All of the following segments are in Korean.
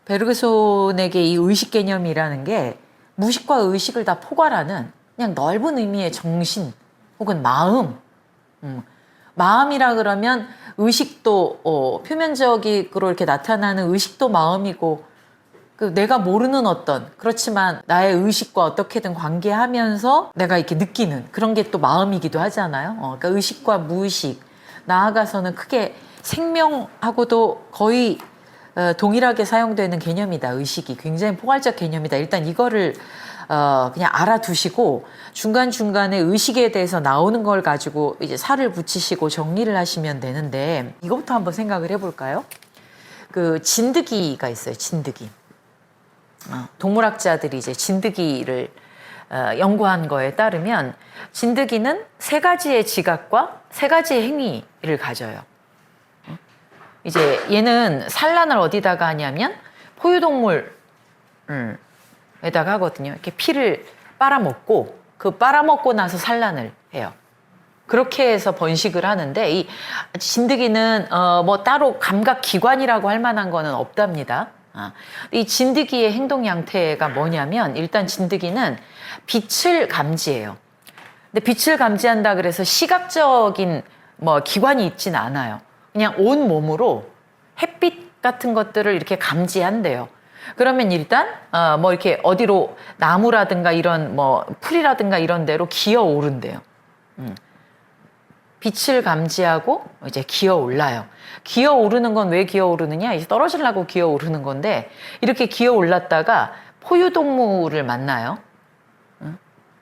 베르그손에게 이 의식 개념이라는 게 무식과 의식을 다 포괄하는 그냥 넓은 의미의 정신 혹은 마음. 마음이라 그러면 의식도 표면적으로 이렇게 나타나는 의식도 마음이고, 그 내가 모르는 어떤, 그렇지만 나의 의식과 어떻게든 관계하면서 내가 이렇게 느끼는 그런 게 또 마음이기도 하잖아요. 그러니까 의식과 무의식, 나아가서는 크게 생명하고도 거의 동일하게 사용되는 개념이다. 의식이 굉장히 포괄적 개념이다. 일단 이거를 그냥 알아두시고 중간중간에 의식에 대해서 나오는 걸 가지고 이제 살을 붙이시고 정리를 하시면 되는데, 이것부터 한번 생각을 해볼까요? 그 진드기가 있어요. 진드기. 동물학자들이 이제 진드기를 연구한 거에 따르면 진드기는 세 가지의 지각과 세 가지의 행위를 가져요. 이제 얘는 산란을 어디다가 하냐면 포유동물에다가 하거든요. 이렇게 피를 빨아먹고 그 빨아먹고 나서 산란을 해요. 그렇게 해서 번식을 하는데, 이 진드기는 뭐 따로 감각 기관이라고 할 만한 거는 없답니다. 이 진드기의 행동 양태가 뭐냐면, 일단 진드기는 빛을 감지해요. 근데 빛을 감지한다 그래서 시각적인 뭐 기관이 있진 않아요. 그냥 온 몸으로 햇빛 같은 것들을 이렇게 감지한대요. 그러면 일단 뭐 이렇게 어디로 나무라든가 이런 뭐 풀이라든가 이런 데로 기어 오른대요. 빛을 감지하고 이제 기어 올라요. 기어 오르는 건 왜 기어 오르느냐? 이제 떨어지려고 기어 오르는 건데, 이렇게 기어 올랐다가 포유동물을 만나요.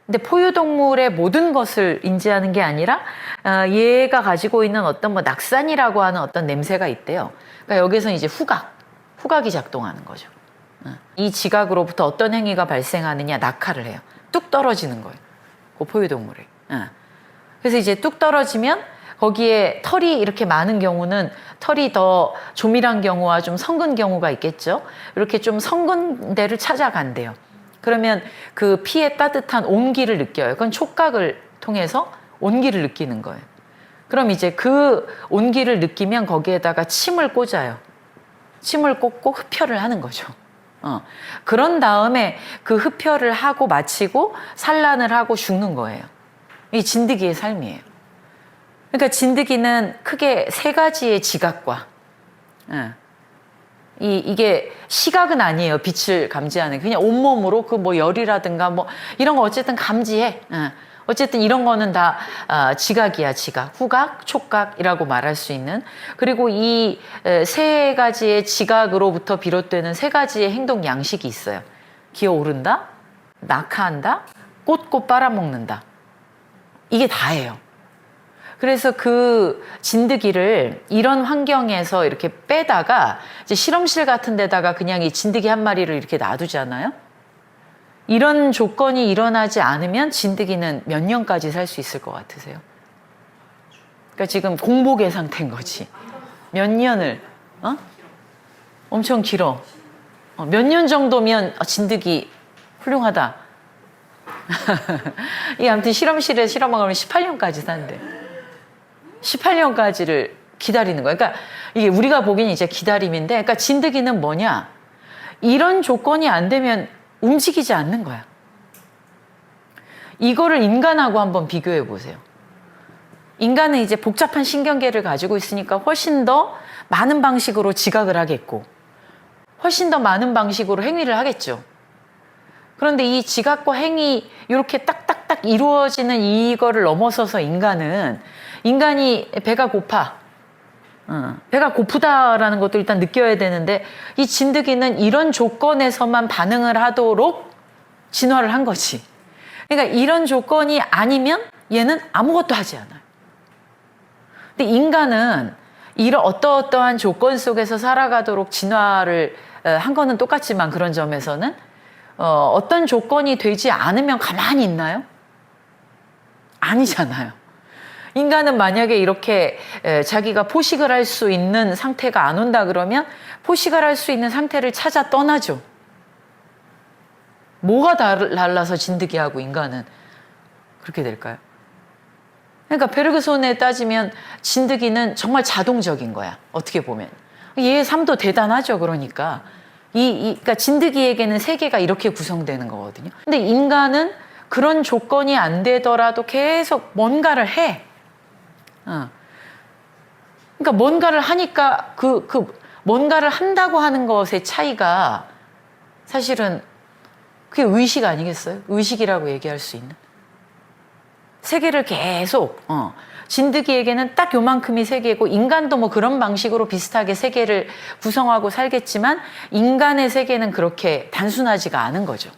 근데 포유동물의 모든 것을 인지하는 게 아니라 얘가 가지고 있는 어떤 뭐 낙산이라고 하는 어떤 냄새가 있대요. 그러니까 여기서 이제 후각이 작동하는 거죠. 이 지각으로부터 어떤 행위가 발생하느냐? 낙하를 해요. 뚝 떨어지는 거예요. 그 포유동물에. 그래서 이제 뚝 떨어지면 거기에 털이 이렇게 많은 경우는, 털이 더 조밀한 경우와 좀 성근 경우가 있겠죠. 이렇게 좀 성근 데를 찾아간대요. 그러면 그 피의 따뜻한 온기를 느껴요. 그건 촉각을 통해서 온기를 느끼는 거예요. 그럼 이제 그 온기를 느끼면 거기에다가 침을 꽂아요. 침을 꽂고 흡혈을 하는 거죠. 그런 다음에 그 흡혈을 하고 마치고 산란을 하고 죽는 거예요. 이 진드기의 삶이에요. 그러니까 진드기는 크게 세 가지의 지각과, 이게 시각은 아니에요. 빛을 감지하는. 그냥 온몸으로 그 뭐 열이라든가 뭐 이런 거 어쨌든 감지해. 어쨌든 이런 거는 다 지각이야, 지각. 후각, 촉각이라고 말할 수 있는. 그리고 이 세 가지의 지각으로부터 비롯되는 세 가지의 행동 양식이 있어요. 기어오른다, 낙하한다, 꽂고 빨아먹는다. 이게 다예요. 그래서 그 진드기를 이런 환경에서 이렇게 빼다가 이제 실험실 같은 데다가 그냥 이 진드기 한 마리를 이렇게 놔두잖아요. 이런 조건이 일어나지 않으면 진드기는 몇 년까지 살 수 있을 것 같으세요? 그러니까 지금 공복의 상태인 거지. 몇 년을, 엄청 길어. 몇 년 정도면 진드기 훌륭하다. 이 아무튼 실험실에 실험하면 18년까지 산대. 18년까지를 기다리는 거야. 그러니까 이게 우리가 보기엔 이제 기다림인데, 그러니까 진드기는 뭐냐? 이런 조건이 안 되면 움직이지 않는 거야. 이거를 인간하고 한번 비교해 보세요. 인간은 이제 복잡한 신경계를 가지고 있으니까 훨씬 더 많은 방식으로 지각을 하겠고, 훨씬 더 많은 방식으로 행위를 하겠죠. 그런데 이 지각과 행위 이렇게 딱딱딱 이루어지는 이거를 넘어서서 인간이 배가 고파. 배가 고프다라는 것도 일단 느껴야 되는데, 이 진드기는 이런 조건에서만 반응을 하도록 진화를 한 거지. 그러니까 이런 조건이 아니면 얘는 아무것도 하지 않아요. 근데 인간은 이런 어떠한 조건 속에서 살아가도록 진화를 한 거는 똑같지만, 그런 점에서는 어떤 조건이 되지 않으면 가만히 있나요? 아니잖아요. 인간은 만약에 이렇게 자기가 포식을 할 수 있는 상태가 안 온다 그러면 포식을 할 수 있는 상태를 찾아 떠나죠. 뭐가 달라서 진드기하고 인간은 그렇게 될까요? 그러니까 베르그손에 따지면 진드기는 정말 자동적인 거야. 어떻게 보면. 얘의 삶도 대단하죠. 그러니까 그러니까 진드기에게는 세계가 이렇게 구성되는 거거든요. 근데 인간은 그런 조건이 안 되더라도 계속 뭔가를 해. 그러니까 뭔가를 하니까 그 뭔가를 한다고 하는 것의 차이가 사실은 그게 의식 아니겠어요? 의식이라고 얘기할 수 있는. 세계를 계속, 진드기에게는 딱 요만큼이 세계고, 인간도 뭐 그런 방식으로 비슷하게 세계를 구성하고 살겠지만, 인간의 세계는 그렇게 단순하지가 않은 거죠.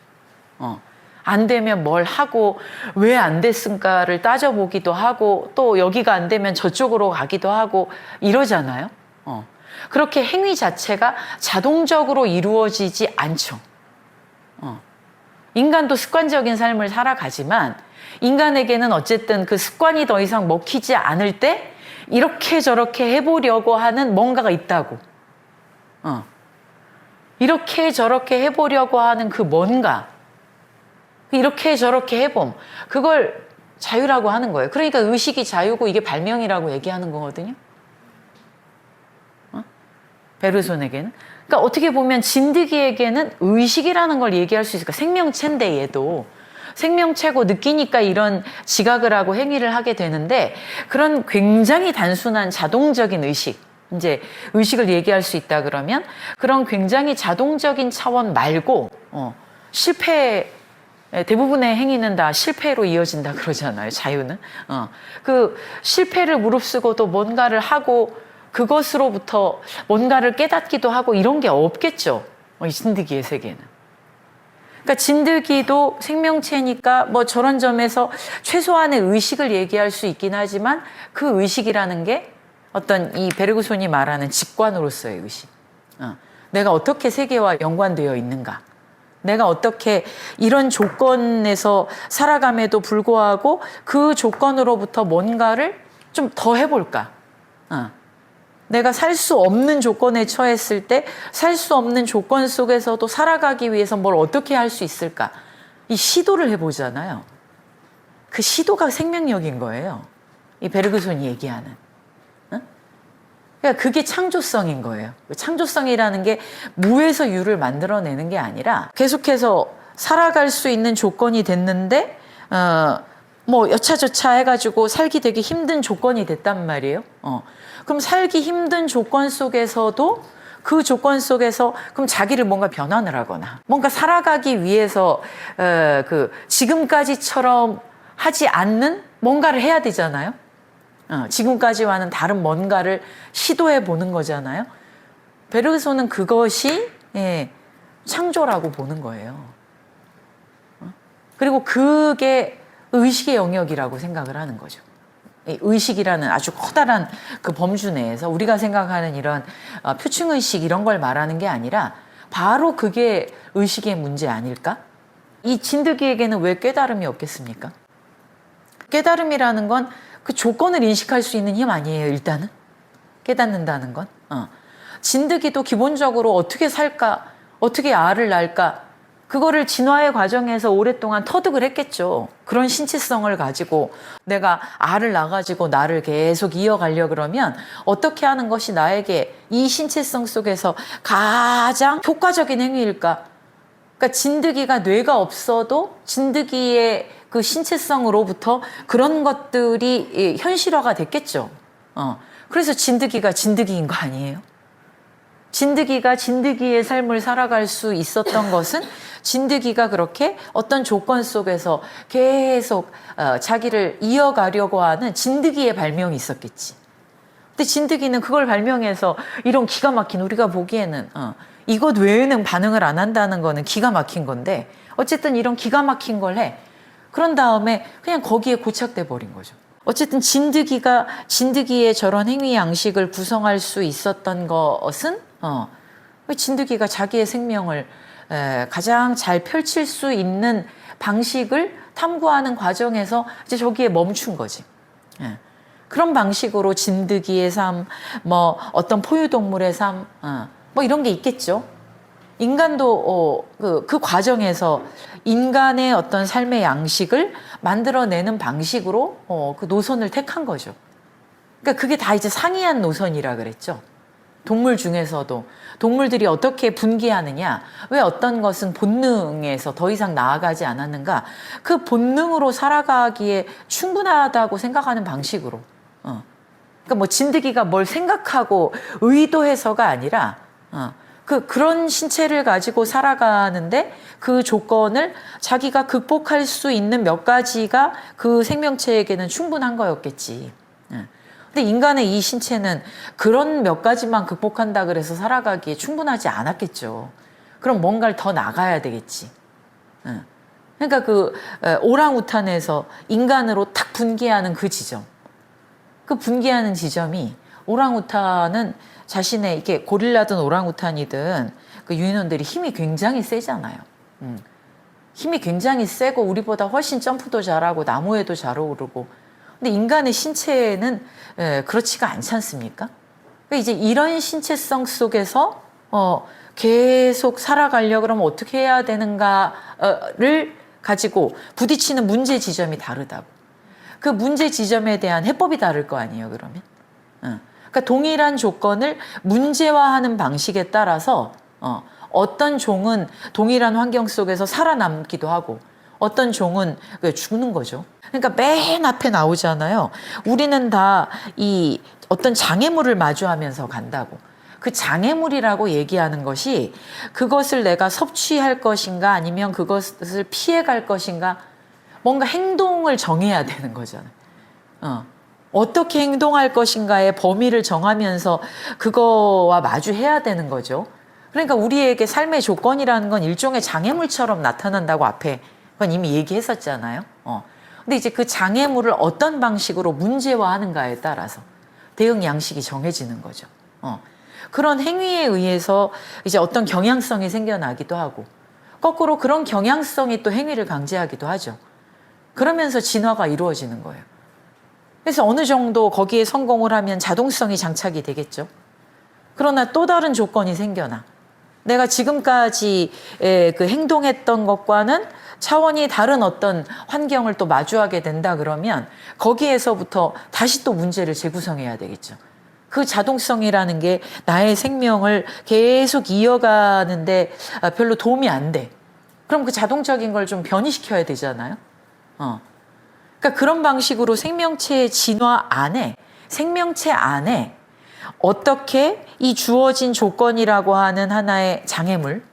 안 되면 뭘 하고, 왜 안 됐을까를 따져보기도 하고, 또 여기가 안 되면 저쪽으로 가기도 하고, 이러잖아요. 그렇게 행위 자체가 자동적으로 이루어지지 않죠. 인간도 습관적인 삶을 살아가지만 인간에게는 어쨌든 그 습관이 더 이상 먹히지 않을 때 이렇게 저렇게 해보려고 하는 뭔가가 있다고. 이렇게 저렇게 해보려고 하는 그 뭔가. 이렇게 저렇게 해봄. 그걸 자유라고 하는 거예요. 그러니까 의식이 자유고 이게 발명이라고 얘기하는 거거든요. 베르손에게는. 그러니까 어떻게 보면 진드기에게는 의식이라는 걸 얘기할 수 있을까? 생명체인데 얘도. 생명체고 느끼니까 이런 지각을 하고 행위를 하게 되는데 그런 굉장히 단순한 자동적인 의식. 이제 의식을 얘기할 수 있다 그러면 그런 굉장히 자동적인 차원 말고 실패 대부분의 행위는 다 실패로 이어진다 그러잖아요. 자유는. 그 실패를 무릅쓰고도 뭔가를 하고 그것으로부터 뭔가를 깨닫기도 하고 이런 게 없겠죠. 이 진드기의 세계는. 그러니까 진드기도 생명체니까 뭐 저런 점에서 최소한의 의식을 얘기할 수 있긴 하지만 그 의식이라는 게 어떤 이 베르그손이 말하는 직관으로서의 의식. 내가 어떻게 세계와 연관되어 있는가. 내가 어떻게 이런 조건에서 살아감에도 불구하고 그 조건으로부터 뭔가를 좀 더 해볼까. 내가 살 수 없는 조건에 처했을 때 살 수 없는 조건 속에서도 살아가기 위해서 뭘 어떻게 할 수 있을까? 이 시도를 해보잖아요. 그 시도가 생명력인 거예요. 이 베르그손이 얘기하는. 그러니까 그게 창조성인 거예요. 창조성이라는 게 무에서 유를 만들어내는 게 아니라 계속해서 살아갈 수 있는 조건이 됐는데 뭐 여차저차 해가지고 살기 되게 힘든 조건이 됐단 말이에요. 그럼 살기 힘든 조건 속에서도 그 조건 속에서 그럼 자기를 뭔가 변환을 하거나 뭔가 살아가기 위해서 그 지금까지처럼 하지 않는 뭔가를 해야 되잖아요. 지금까지와는 다른 뭔가를 시도해 보는 거잖아요. 베르그손은 그것이 창조라고 보는 거예요. 그리고 그게 의식의 영역이라고 생각을 하는 거죠. 의식이라는 아주 커다란 그 범주 내에서 우리가 생각하는 이런 표층의식 이런 걸 말하는 게 아니라 바로 그게 의식의 문제 아닐까? 이 진드기에게는 왜 깨달음이 없겠습니까? 깨달음이라는 건 그 조건을 인식할 수 있는 힘 아니에요, 일단은? 깨닫는다는 건. 진드기도 기본적으로 어떻게 살까? 어떻게 알을 낳을까? 그거를 진화의 과정에서 오랫동안 터득을 했겠죠. 그런 신체성을 가지고 내가 알을 낳아가지고 나를 계속 이어가려 그러면 어떻게 하는 것이 나에게 이 신체성 속에서 가장 효과적인 행위일까? 그러니까 진드기가 뇌가 없어도 진드기의 그 신체성으로부터 그런 것들이 현실화가 됐겠죠. 그래서 진드기가 진드기인 거 아니에요? 진드기가 진드기의 삶을 살아갈 수 있었던 것은 진드기가 그렇게 어떤 조건 속에서 계속 자기를 이어가려고 하는 진드기의 발명이 있었겠지. 근데 진드기는 그걸 발명해서 이런 기가 막힌 우리가 보기에는 이것 외에는 반응을 안 한다는 거는 기가 막힌 건데 어쨌든 이런 기가 막힌 걸 해. 그런 다음에 그냥 거기에 고착돼 버린 거죠. 어쨌든 진드기가 진드기의 저런 행위 양식을 구성할 수 있었던 것은 진드기가 자기의 생명을 가장 잘 펼칠 수 있는 방식을 탐구하는 과정에서 이제 저기에 멈춘 거지. 그런 방식으로 진드기의 삶, 뭐 어떤 포유동물의 삶, 뭐 이런 게 있겠죠. 인간도 그 과정에서 인간의 어떤 삶의 양식을 만들어내는 방식으로 그 노선을 택한 거죠. 그러니까 그게 다 이제 상이한 노선이라 그랬죠. 동물 중에서도 동물들이 어떻게 분기하느냐, 왜 어떤 것은 본능에서 더 이상 나아가지 않았는가, 그 본능으로 살아가기에 충분하다고 생각하는 방식으로. 그러니까 뭐 진드기가 뭘 생각하고 의도해서가 아니라 그런 신체를 가지고 살아가는데 그 조건을 자기가 극복할 수 있는 몇 가지가 그 생명체에게는 충분한 거였겠지. 근데 인간의 이 신체는 그런 몇 가지만 극복한다 그래서 살아가기에 충분하지 않았겠죠. 그럼 뭔가를 더 나가야 되겠지. 그러니까 그 오랑우탄에서 인간으로 탁 분기하는 그 지점. 그 분기하는 지점이, 오랑우탄은 자신의 이게 고릴라든 오랑우탄이든 그 유인원들이 힘이 굉장히 세잖아요. 힘이 굉장히 세고 우리보다 훨씬 점프도 잘하고 나무에도 잘 오르고. 근데 인간의 신체는 그렇지가 않지 않습니까? 그러니까 이제 이런 신체성 속에서 계속 살아가려 그러면 어떻게 해야 되는가를 가지고 부딪히는 문제 지점이 다르다고. 그 문제 지점에 대한 해법이 다를 거 아니에요, 그러면? 그러니까 동일한 조건을 문제화하는 방식에 따라서 어떤 종은 동일한 환경 속에서 살아남기도 하고 어떤 종은 죽는 거죠. 그러니까 맨 앞에 나오잖아요. 우리는 다 이 어떤 장애물을 마주하면서 간다고. 그 장애물이라고 얘기하는 것이 그것을 내가 섭취할 것인가 아니면 그것을 피해갈 것인가, 뭔가 행동을 정해야 되는 거잖아요. 어떻게 행동할 것인가의 범위를 정하면서 그거와 마주해야 되는 거죠. 그러니까 우리에게 삶의 조건이라는 건 일종의 장애물처럼 나타난다고 앞에 그건 이미 얘기했었잖아요. 근데 이제 그 장애물을 어떤 방식으로 문제화하는가에 따라서 대응 양식이 정해지는 거죠. 그런 행위에 의해서 이제 어떤 경향성이 생겨나기도 하고, 거꾸로 그런 경향성이 또 행위를 강제하기도 하죠. 그러면서 진화가 이루어지는 거예요. 그래서 어느 정도 거기에 성공을 하면 자동성이 장착이 되겠죠. 그러나 또 다른 조건이 생겨나. 내가 지금까지 그 행동했던 것과는 차원이 다른 어떤 환경을 또 마주하게 된다 그러면 거기에서부터 다시 또 문제를 재구성해야 되겠죠. 그 자동성이라는 게 나의 생명을 계속 이어가는데 별로 도움이 안 돼. 그럼 그 자동적인 걸 좀 변이시켜야 되잖아요. 그러니까 그런 방식으로 생명체의 진화 안에, 생명체 안에 어떻게 이 주어진 조건이라고 하는 하나의 장애물,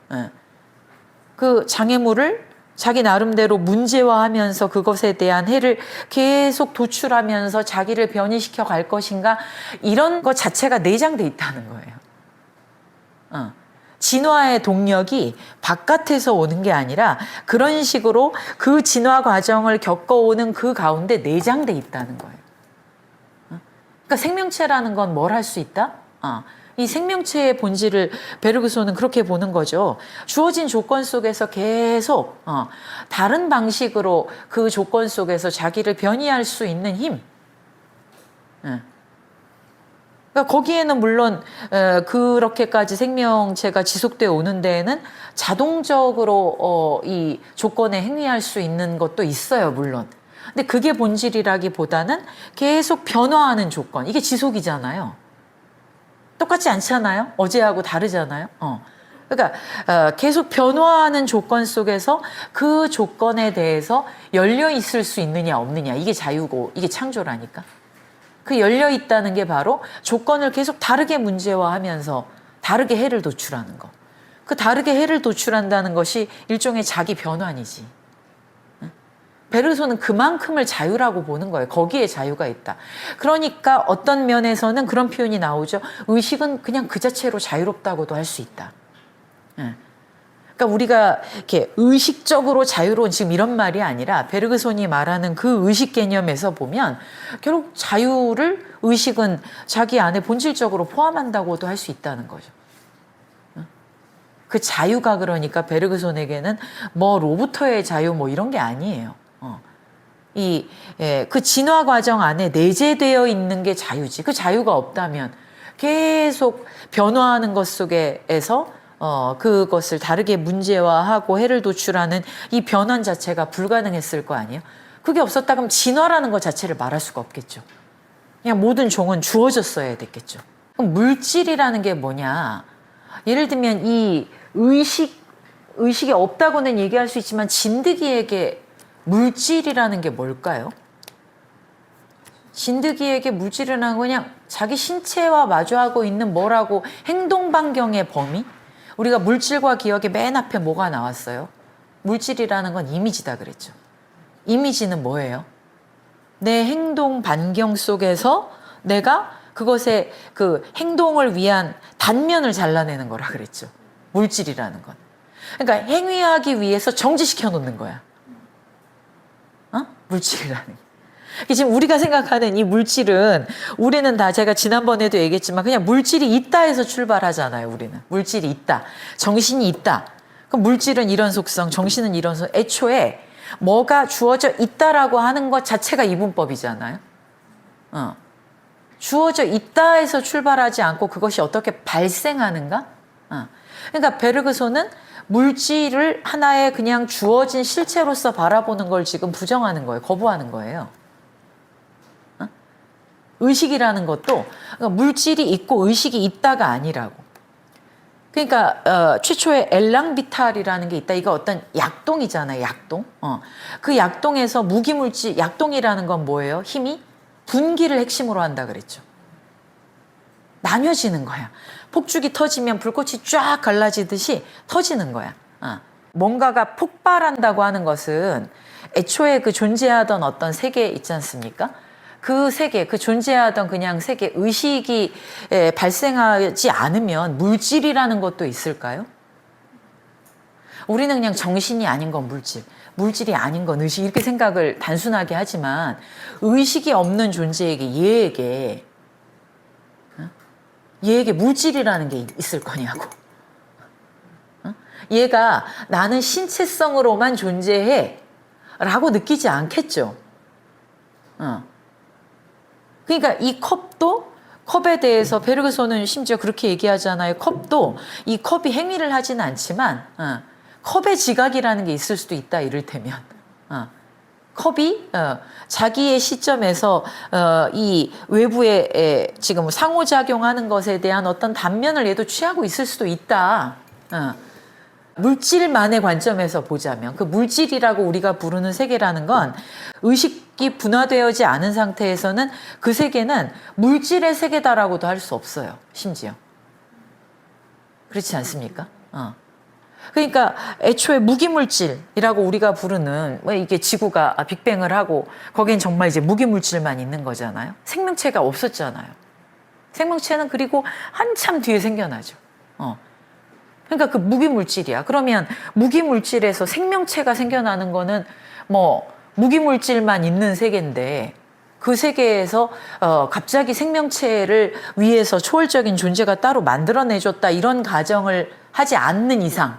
그 장애물을 자기 나름대로 문제화하면서 그것에 대한 해를 계속 도출하면서 자기를 변이시켜 갈 것인가, 이런 것 자체가 내장돼 있다는 거예요. 진화의 동력이 바깥에서 오는 게 아니라 그런 식으로 그 진화 과정을 겪어오는 그 가운데 내장돼 있다는 거예요. 그러니까 생명체라는 건 뭘 할 수 있다? 이 생명체의 본질을 베르그손은 그렇게 보는 거죠. 주어진 조건 속에서 계속 다른 방식으로 그 조건 속에서 자기를 변이할 수 있는 힘. 그러니까 거기에는 물론 그렇게까지 생명체가 지속되어 오는 데에는 자동적으로 이 조건에 행위할 수 있는 것도 있어요, 물론. 근데 그게 본질이라기보다는 계속 변화하는 조건, 이게 지속이잖아요. 똑같지 않잖아요. 어제하고 다르잖아요. 그러니까 계속 변화하는 조건 속에서 그 조건에 대해서 열려 있을 수 있느냐 없느냐, 이게 자유고 이게 창조라니까. 그 열려 있다는 게 바로 조건을 계속 다르게 문제화하면서 다르게 해를 도출하는 거. 그 다르게 해를 도출한다는 것이 일종의 자기 변환이지. 베르소는 그만큼을 자유라고 보는 거예요. 거기에 자유가 있다. 그러니까 어떤 면에서는 그런 표현이 나오죠. 의식은 그냥 그 자체로 자유롭다고도 할 수 있다. 그러니까 우리가 이렇게 의식적으로 자유로운, 지금 이런 말이 아니라 베르그손이 말하는 그 의식 개념에서 보면 결국 자유를 의식은 자기 안에 본질적으로 포함한다고도 할 수 있다는 거죠. 그 자유가 그러니까 베르그손에게는 뭐 로부터의 자유 뭐 이런 게 아니에요. 그 진화 과정 안에 내재되어 있는 게 자유지. 그 자유가 없다면 계속 변화하는 것 속에서 그것을 다르게 문제화하고 해를 도출하는 이 변환 자체가 불가능했을 거 아니에요. 그게 없었다 그럼 진화라는 것 자체를 말할 수가 없겠죠. 그냥 모든 종은 주어졌어야 됐겠죠. 그럼 물질이라는 게 뭐냐? 예를 들면 이 의식이 없다고는 얘기할 수 있지만 진드기에게 물질이라는 게 뭘까요? 진드기에게 물질이라는 건 그냥 자기 신체와 마주하고 있는 뭐라고 행동 반경의 범위? 우리가 물질과 기억의 맨 앞에 뭐가 나왔어요? 물질이라는 건 이미지다 그랬죠. 이미지는 뭐예요? 내 행동 반경 속에서 내가 그것의 그 행동을 위한 단면을 잘라내는 거라 그랬죠. 물질이라는 건. 그러니까 행위하기 위해서 정지시켜 놓는 거야. 물질이라는 게. 지금 우리가 생각하는 이 물질은 우리는 다 제가 지난번에도 얘기했지만 그냥 물질이 있다 해서 출발하잖아요. 우리는. 물질이 있다. 정신이 있다. 그럼 물질은 이런 속성, 정신은 이런 속성. 애초에 뭐가 주어져 있다라고 하는 것 자체가 이분법이잖아요. 주어져 있다 해서 출발하지 않고 그것이 어떻게 발생하는가? 그러니까 베르그소는 물질을 하나의 그냥 주어진 실체로서 바라보는 걸 지금 부정하는 거예요. 거부하는 거예요. 의식이라는 것도 그러니까 물질이 있고 의식이 있다가 아니라고. 그러니까 최초의 엘랑비탈이라는 게 있다. 이거 어떤 약동이잖아요. 약동. 그 약동에서 무기물질, 약동이라는 건 뭐예요? 힘이 분기를 핵심으로 한다 그랬죠. 나뉘어지는 거야. 폭죽이 터지면 불꽃이 쫙 갈라지듯이 터지는 거야. 뭔가가 폭발한다고 하는 것은 애초에 그 존재하던 어떤 세계 있지 않습니까? 그 세계, 그 존재하던 그냥 세계, 의식이 발생하지 않으면 물질이라는 것도 있을까요? 우리는 그냥 정신이 아닌 건 물질, 물질이 아닌 건 의식 이렇게 생각을 단순하게 하지만 의식이 없는 존재에게 얘에게 물질이라는 게 있을 거냐고. 얘가 나는 신체성으로만 존재해 라고 느끼지 않겠죠. 그러니까 이 컵에 대해서 베르그소는 심지어 그렇게 얘기하잖아요. 컵도 이 컵이 행위를 하지는 않지만 컵의 지각이라는 게 있을 수도 있다 이를테면 컵이 자기의 시점에서 이 외부에 지금 상호작용하는 것에 대한 어떤 단면을 얘도 취하고 있을 수도 있다. 물질만의 관점에서 보자면 그 물질이라고 우리가 부르는 세계라는 건 의식이 분화되어지 않은 상태에서는 그 세계는 물질의 세계다라고도 할 수 없어요. 심지어. 그렇지 않습니까? 그러니까 애초에 무기물질이라고 우리가 부르는 왜 이게 지구가 빅뱅을 하고 거긴 정말 이제 무기물질만 있는 거잖아요. 생명체가 없었잖아요. 생명체는 그리고 한참 뒤에 생겨나죠. 그러니까 그 무기물질이야. 그러면 무기물질에서 생명체가 생겨나는 거는 뭐 무기물질만 있는 세계인데 그 세계에서 갑자기 생명체를 위해서 초월적인 존재가 따로 만들어내줬다 이런 가정을 하지 않는 이상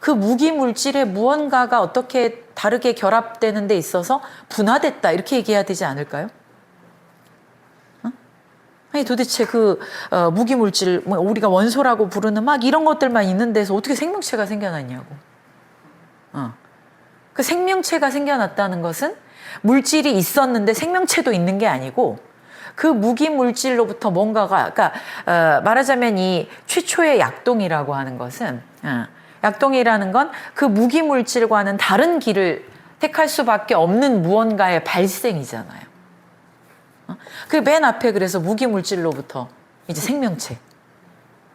그 무기물질의 무언가가 어떻게 다르게 결합되는 데 있어서 분화됐다 이렇게 얘기해야 되지 않을까요? 아니 도대체 그 무기물질 우리가 원소라고 부르는 막 이런 것들만 있는 데서 어떻게 생명체가 생겨났냐고. 그 생명체가 생겨났다는 것은 물질이 있었는데 생명체도 있는 게 아니고 그 무기물질로부터 뭔가가 그러니까 말하자면 이 최초의 약동이라고 하는 것은 약동이라는 건 그 무기물질과는 다른 길을 택할 수밖에 없는 무언가의 발생이잖아요. 그 맨 앞에 그래서 무기물질로부터 이제 생명체.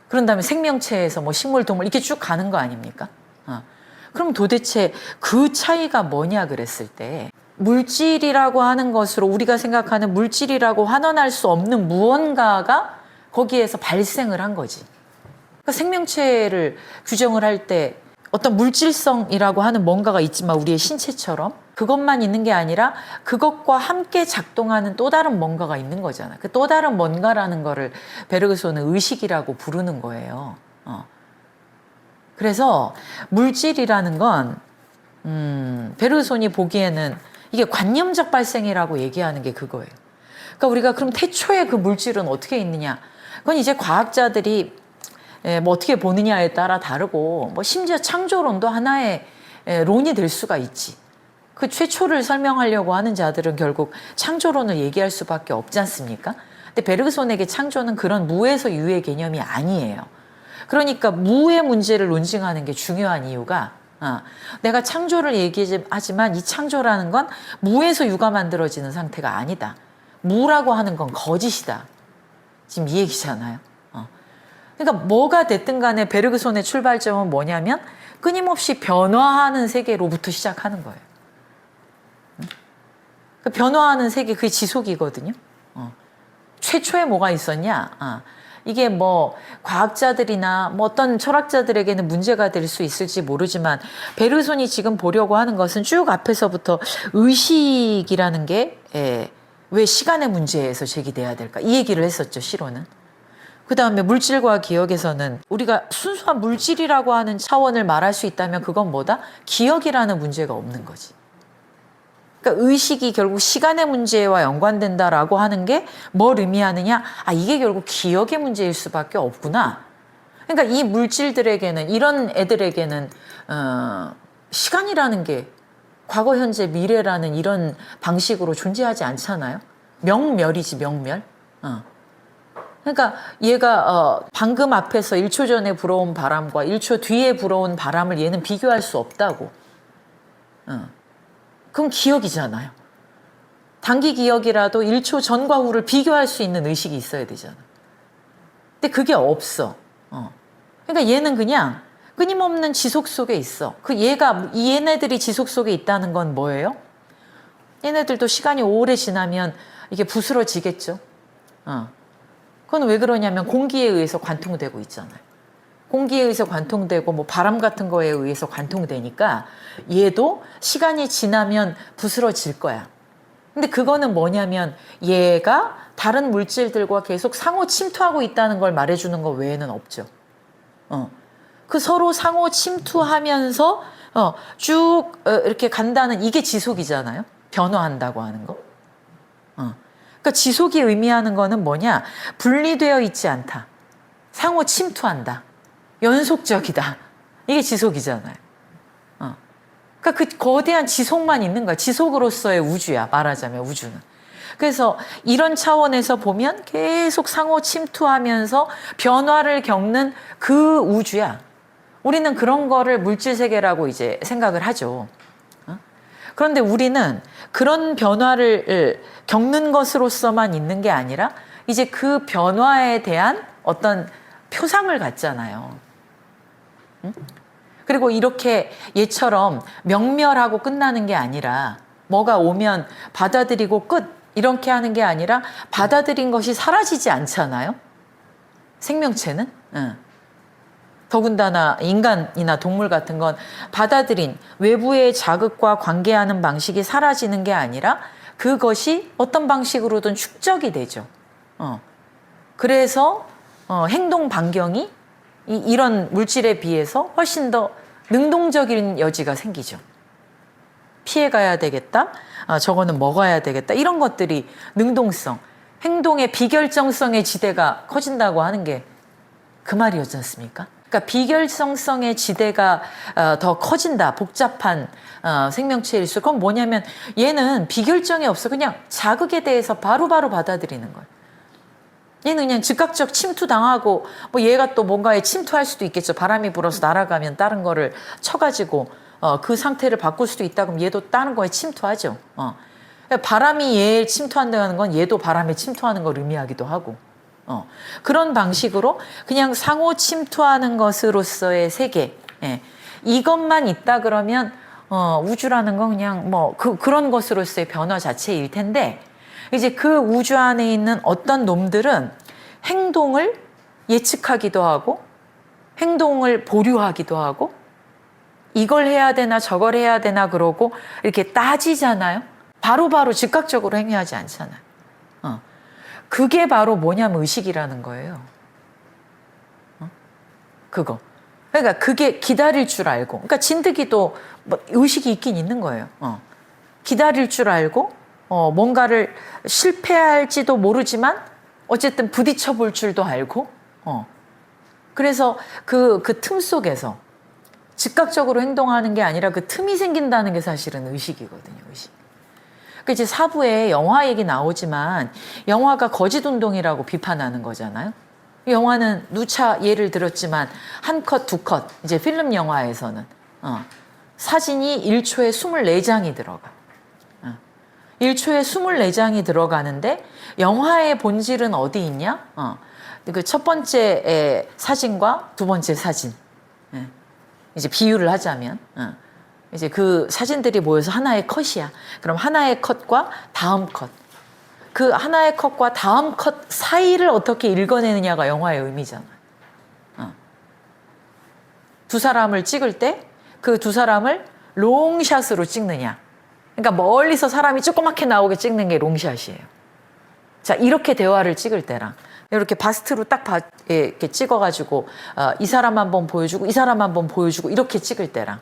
그런 다음에 생명체에서 뭐 식물, 동물 이렇게 쭉 가는 거 아닙니까? 그럼 도대체 그 차이가 뭐냐 그랬을 때 물질이라고 하는 것으로 우리가 생각하는 물질이라고 환원할 수 없는 무언가가 거기에서 발생을 한 거지. 그러니까 생명체를 규정을 할 때 어떤 물질성이라고 하는 뭔가가 있지만 우리의 신체처럼 그것만 있는 게 아니라 그것과 함께 작동하는 또 다른 뭔가가 있는 거잖아. 그 또 다른 뭔가라는 거를 베르그소는 의식이라고 부르는 거예요. 그래서 물질이라는 건 베르그소니 보기에는 이게 관념적 발생이라고 얘기하는 게 그거예요. 그러니까 우리가 그럼 태초에 그 물질은 어떻게 있느냐? 그건 이제 과학자들이 뭐 어떻게 보느냐에 따라 다르고 뭐 심지어 창조론도 하나의 론이 될 수가 있지. 그 최초를 설명하려고 하는 자들은 결국 창조론을 얘기할 수밖에 없지 않습니까? 근데 베르그손에게 창조는 그런 무에서 유의 개념이 아니에요. 그러니까 무의 문제를 논증하는 게 중요한 이유가 내가 창조를 얘기하지만 이 창조라는 건 무에서 유가 만들어지는 상태가 아니다. 무라고 하는 건 거짓이다. 지금 이 얘기잖아요. 그러니까 뭐가 됐든 간에 베르그손의 출발점은 뭐냐면 끊임없이 변화하는 세계로부터 시작하는 거예요. 그 변화하는 세계, 그게 지속이거든요. 최초에 뭐가 있었냐? 이게 뭐 과학자들이나 뭐 어떤 철학자들에게는 문제가 될 수 있을지 모르지만 베르그손이 지금 보려고 하는 것은 쭉 앞에서부터 의식이라는 게 왜 시간의 문제에서 제기돼야 될까? 이 얘기를 했었죠, 실론은. 그 다음에 물질과 기억에서는 우리가 순수한 물질이라고 하는 차원을 말할 수 있다면 그건 뭐다? 기억이라는 문제가 없는 거지. 그러니까 의식이 결국 시간의 문제와 연관된다라고 하는 게 뭘 의미하느냐? 이게 결국 기억의 문제일 수밖에 없구나. 그러니까 이 물질들에게는, 이런 애들에게는 시간이라는 게 과거, 현재, 미래라는 이런 방식으로 존재하지 않잖아요. 명멸이지, 명멸. 그러니까 얘가 방금 앞에서 1초 전에 불어온 바람과 1초 뒤에 불어온 바람을 얘는 비교할 수 없다고. 그럼 기억이잖아요. 단기 기억이라도 1초 전과 후를 비교할 수 있는 의식이 있어야 되잖아. 근데 그게 없어. 그러니까 얘는 그냥 끊임없는 지속 속에 있어. 얘네들이 지속 속에 있다는 건 뭐예요? 얘네들도 시간이 오래 지나면 이게 부스러지겠죠. 그건 왜 그러냐면 공기에 의해서 관통되고 있잖아요. 공기에 의해서 관통되고 뭐 바람 같은 거에 의해서 관통되니까 얘도 시간이 지나면 부스러질 거야. 근데 그거는 뭐냐면 얘가 다른 물질들과 계속 상호 침투하고 있다는 걸 말해주는 거 외에는 없죠. 그 서로 상호 침투하면서 쭉 이렇게 간다는 이게 지속이잖아요. 변화한다고 하는 거. 그러니까 지속이 의미하는 거는 뭐냐? 분리되어 있지 않다. 상호 침투한다. 연속적이다. 이게 지속이잖아요. 그러니까 그 거대한 지속만 있는 거야. 지속으로서의 우주야. 말하자면 우주는. 그래서 이런 차원에서 보면 계속 상호 침투하면서 변화를 겪는 그 우주야. 우리는 그런 거를 물질 세계라고 이제 생각을 하죠. 그런데 우리는 그런 변화를 겪는 것으로서만 있는 게 아니라 이제 그 변화에 대한 어떤 표상을 갖잖아요. 그리고 이렇게 얘처럼 명멸하고 끝나는 게 아니라 뭐가 오면 받아들이고 끝 이렇게 하는 게 아니라 받아들인 것이 사라지지 않잖아요. 생명체는. 더군다나 인간이나 동물 같은 건 받아들인 외부의 자극과 관계하는 방식이 사라지는 게 아니라 그것이 어떤 방식으로든 축적이 되죠. 그래서 행동 반경이 이런 물질에 비해서 훨씬 더 능동적인 여지가 생기죠. 피해가야 되겠다. 저거는 먹어야 되겠다. 이런 것들이 능동성, 행동의 비결정성의 지대가 커진다고 하는 게 그 말이었지 않습니까? 그러니까 비결정성의 지대가 더 커진다. 복잡한 생명체일수록 그건 뭐냐면 얘는 비결정이 없어. 그냥 자극에 대해서 바로바로 받아들이는 거예요. 얘는 그냥 즉각적 침투당하고 뭐 얘가 또 뭔가에 침투할 수도 있겠죠. 바람이 불어서 날아가면 다른 거를 쳐가지고 그 상태를 바꿀 수도 있다. 그럼 얘도 다른 거에 침투하죠. 바람이 얘에 침투한다는 건 얘도 바람에 침투하는 걸 의미하기도 하고 그런 방식으로 그냥 상호 침투하는 것으로서의 세계 이것만 있다 그러면 우주라는 건 그냥 뭐 그런 것으로서의 변화 자체일 텐데 이제 그 우주 안에 있는 어떤 놈들은 행동을 예측하기도 하고 행동을 보류하기도 하고 이걸 해야 되나 저걸 해야 되나 그러고 이렇게 따지잖아요. 바로바로 즉각적으로 행위하지 않잖아요. 그게 바로 뭐냐면 의식이라는 거예요. 그거. 그러니까 그게 기다릴 줄 알고. 그러니까 진드기도 뭐 의식이 있긴 있는 거예요. 기다릴 줄 알고 뭔가를 실패할지도 모르지만 어쨌든 부딪혀 볼 줄도 알고 그래서 그 틈 속에서 즉각적으로 행동하는 게 아니라 그 틈이 생긴다는 게 사실은 의식이거든요. 의식. 그 이제 사부에 영화 얘기 나오지만 영화가 거짓운동이라고 비판하는 거잖아요. 영화는 누차 예를 들었지만 한 컷, 두 컷, 이제 필름 영화에서는 사진이 1초에 24장이 들어가. 1초에 24장이 들어가는데 영화의 본질은 어디 있냐? 그 첫 번째 사진과 두 번째 사진. 이제 비유를 하자면 이제 그 사진들이 모여서 하나의 컷이야. 그럼 하나의 컷과 다음 컷. 그 하나의 컷과 다음 컷 사이를 어떻게 읽어내느냐가 영화의 의미잖아. 두 사람을 찍을 때 그 두 사람을 롱샷으로 찍느냐. 그러니까 멀리서 사람이 조그맣게 나오게 찍는 게 롱샷이에요. 자, 이렇게 대화를 찍을 때랑 이렇게 바스트로 딱 이렇게 찍어가지고 이 사람 한번 보여주고 이 사람 한번 보여주고 이렇게 찍을 때랑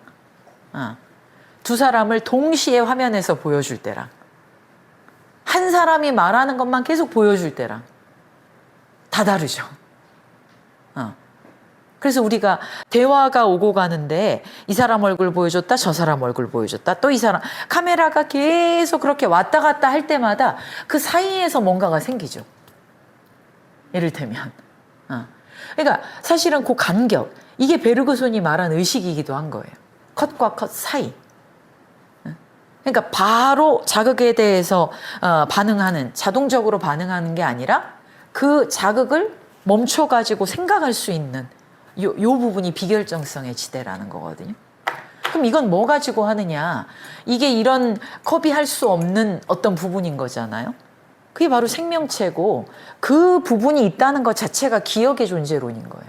두 사람을 동시에 화면에서 보여줄 때랑 한 사람이 말하는 것만 계속 보여줄 때랑 다 다르죠. 그래서 우리가 대화가 오고 가는데 이 사람 얼굴 보여줬다, 저 사람 얼굴 보여줬다, 또 이 사람 카메라가 계속 그렇게 왔다 갔다 할 때마다 그 사이에서 뭔가가 생기죠. 이를테면. 그러니까 사실은 그 간격, 이게 베르그손이 말한 의식이기도 한 거예요. 컷과 컷 사이. 그러니까 바로 자극에 대해서 반응하는, 자동적으로 반응하는 게 아니라 그 자극을 멈춰가지고 생각할 수 있는 요 부분이 비결정성의 지대라는 거거든요. 그럼 이건 뭐 가지고 하느냐? 이게 이런 컵이 할 수 없는 어떤 부분인 거잖아요. 그게 바로 생명체고 그 부분이 있다는 것 자체가 기억의 존재론인 거예요.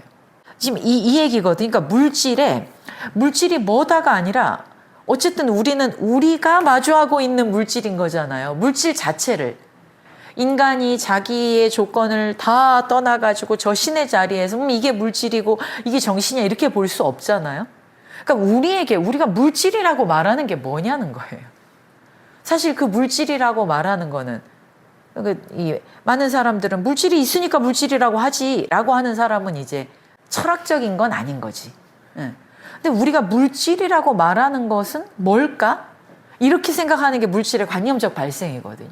지금 이 얘기거든요. 그러니까 물질이 뭐다가 아니라 어쨌든 우리는 우리가 마주하고 있는 물질인 거잖아요. 물질 자체를. 인간이 자기의 조건을 다 떠나가지고 저 신의 자리에서 이게 물질이고 이게 정신이야 이렇게 볼 수 없잖아요. 그러니까 우리가 물질이라고 말하는 게 뭐냐는 거예요. 사실 그 물질이라고 말하는 거는 많은 사람들은 물질이 있으니까 물질이라고 하지라고 하는 사람은 이제 철학적인 건 아닌 거지. 근데 우리가 물질이라고 말하는 것은 뭘까? 이렇게 생각하는 게 물질의 관념적 발생이거든요.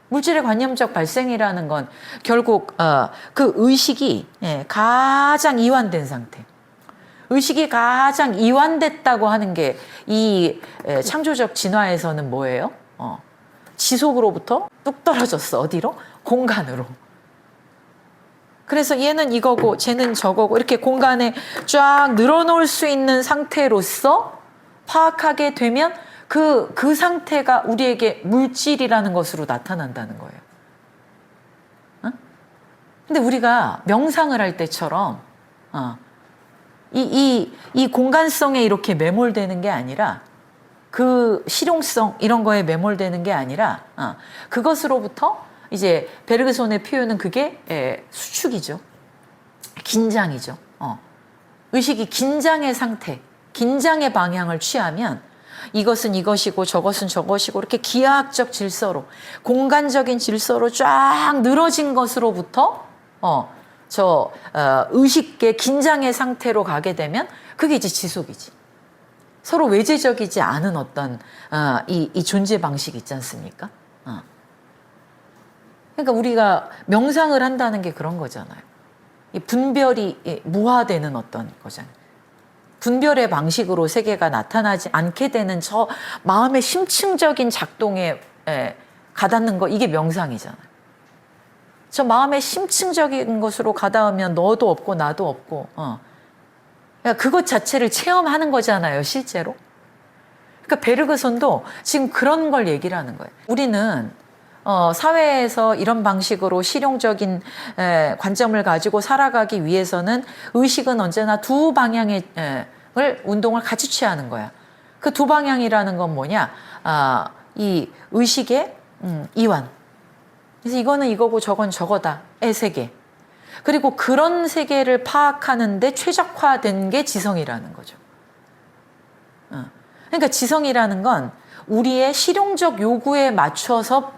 물질의 관념적 발생이라는 건 결국 그 의식이 가장 이완된 상태. 의식이 가장 이완됐다고 하는 게 이 창조적 진화에서는 뭐예요? 지속으로부터 뚝 떨어졌어. 어디로? 공간으로. 그래서 얘는 이거고 쟤는 저거고 이렇게 공간에 쫙 늘어놓을 수 있는 상태로서 파악하게 되면 그 상태가 우리에게 물질이라는 것으로 나타난다는 거예요. 근데 우리가 명상을 할 때처럼 이 공간성에 이렇게 매몰되는 게 아니라 그 실용성 이런 거에 매몰되는 게 아니라 그것으로부터 이제 베르그손의 표현은 그게 수축이죠. 긴장이죠. 의식이 긴장의 상태, 긴장의 방향을 취하면 이것은 이것이고 저것은 저것이고 이렇게 기하학적 질서로 공간적인 질서로 쫙 늘어진 것으로부터 의식의 긴장의 상태로 가게 되면 그게 이제 지속이지. 서로 외재적이지 않은 어떤 이 존재 방식이 있지 않습니까? 그러니까 우리가 명상을 한다는 게 그런 거잖아요. 이 분별이 무화되는 어떤 거잖아요. 분별의 방식으로 세계가 나타나지 않게 되는 저 마음의 심층적인 작동에 가닿는 거, 이게 명상이잖아요. 저 마음의 심층적인 것으로 가닿으면 너도 없고 나도 없고 그러니까 그것 자체를 체험하는 거잖아요, 실제로. 그러니까 베르그손도 지금 그런 걸 얘기를 하는 거예요. 우리는 사회에서 이런 방식으로 실용적인 관점을 가지고 살아가기 위해서는 의식은 언제나 두 방향의 운동을 같이 취하는 거야. 그 두 방향이라는 건 뭐냐? 이 의식의 이완. 그래서 이거는 이거고 저건 저거다의 세계. 그리고 그런 세계를 파악하는데 최적화된 게 지성이라는 거죠. 그러니까 지성이라는 건 우리의 실용적 요구에 맞춰서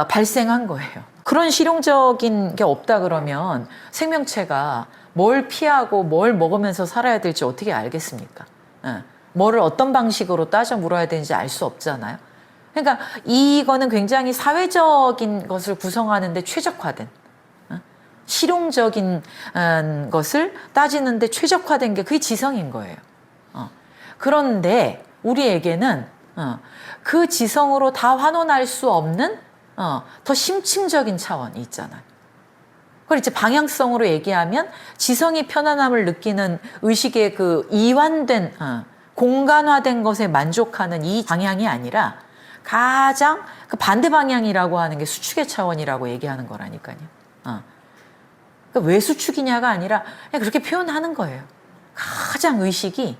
발생한 거예요. 그런 실용적인 게 없다 그러면 생명체가 뭘 피하고 뭘 먹으면서 살아야 될지 어떻게 알겠습니까? 뭐를 어떤 방식으로 따져 물어야 되는지 알 수 없잖아요. 그러니까 이거는 굉장히 사회적인 것을 구성하는데 최적화된, 실용적인 것을 따지는데 최적화된 게 그게 지성인 거예요. 그런데 우리에게는 그 지성으로 다 환원할 수 없는 더 심층적인 차원이 있잖아요. 그걸 이제 방향성으로 얘기하면 지성이 편안함을 느끼는 의식의 그 이완된 공간화된 것에 만족하는 이 방향이 아니라 가장 그 반대 방향이라고 하는 게 수축의 차원이라고 얘기하는 거라니까요. 그러니까 왜 수축이냐가 아니라 그냥 그렇게 표현하는 거예요. 가장 의식이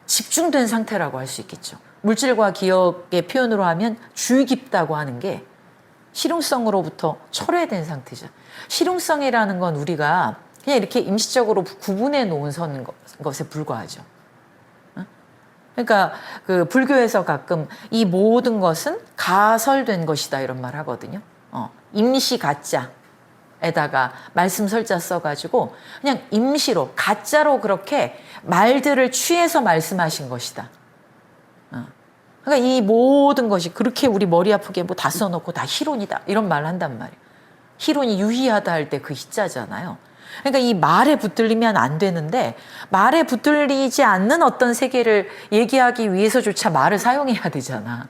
집중된 상태라고 할 수 있겠죠. 물질과 기억의 표현으로 하면 주의 깊다고 하는 게 실용성으로부터 철회된 상태죠. 실용성이라는 건 우리가 그냥 이렇게 임시적으로 구분해 놓은 것에 불과하죠. 그러니까 그 불교에서 가끔 이 모든 것은 가설된 것이다 이런 말 하거든요. 임시 가짜에다가 말씀 설자 써가지고 그냥 임시로 가짜로 그렇게 말들을 취해서 말씀하신 것이다. 그러니까 이 모든 것이 그렇게 우리 머리 아프게 뭐 다 써놓고 다 희론이다 이런 말을 한단 말이에요. 희론이 유희하다 할 때 그 희자잖아요. 그러니까 이 말에 붙들리면 안 되는데 말에 붙들리지 않는 어떤 세계를 얘기하기 위해서조차 말을 사용해야 되잖아.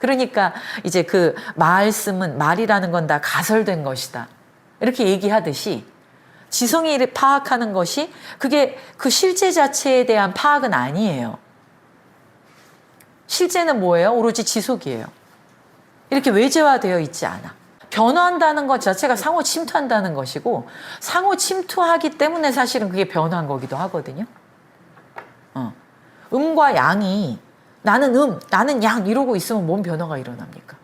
그러니까 이제 그 말씀은 말이라는 건 다 가설된 것이다. 이렇게 얘기하듯이 지성이 파악하는 것이 그게 그 실제 자체에 대한 파악은 아니에요. 실제는 뭐예요? 오로지 지속이에요. 이렇게 외재화되어 있지 않아. 변화한다는 것 자체가 상호 침투한다는 것이고 상호 침투하기 때문에 사실은 그게 변화한 거기도 하거든요. 음과 양이 나는 나는 양 이러고 있으면 뭔 변화가 일어납니까?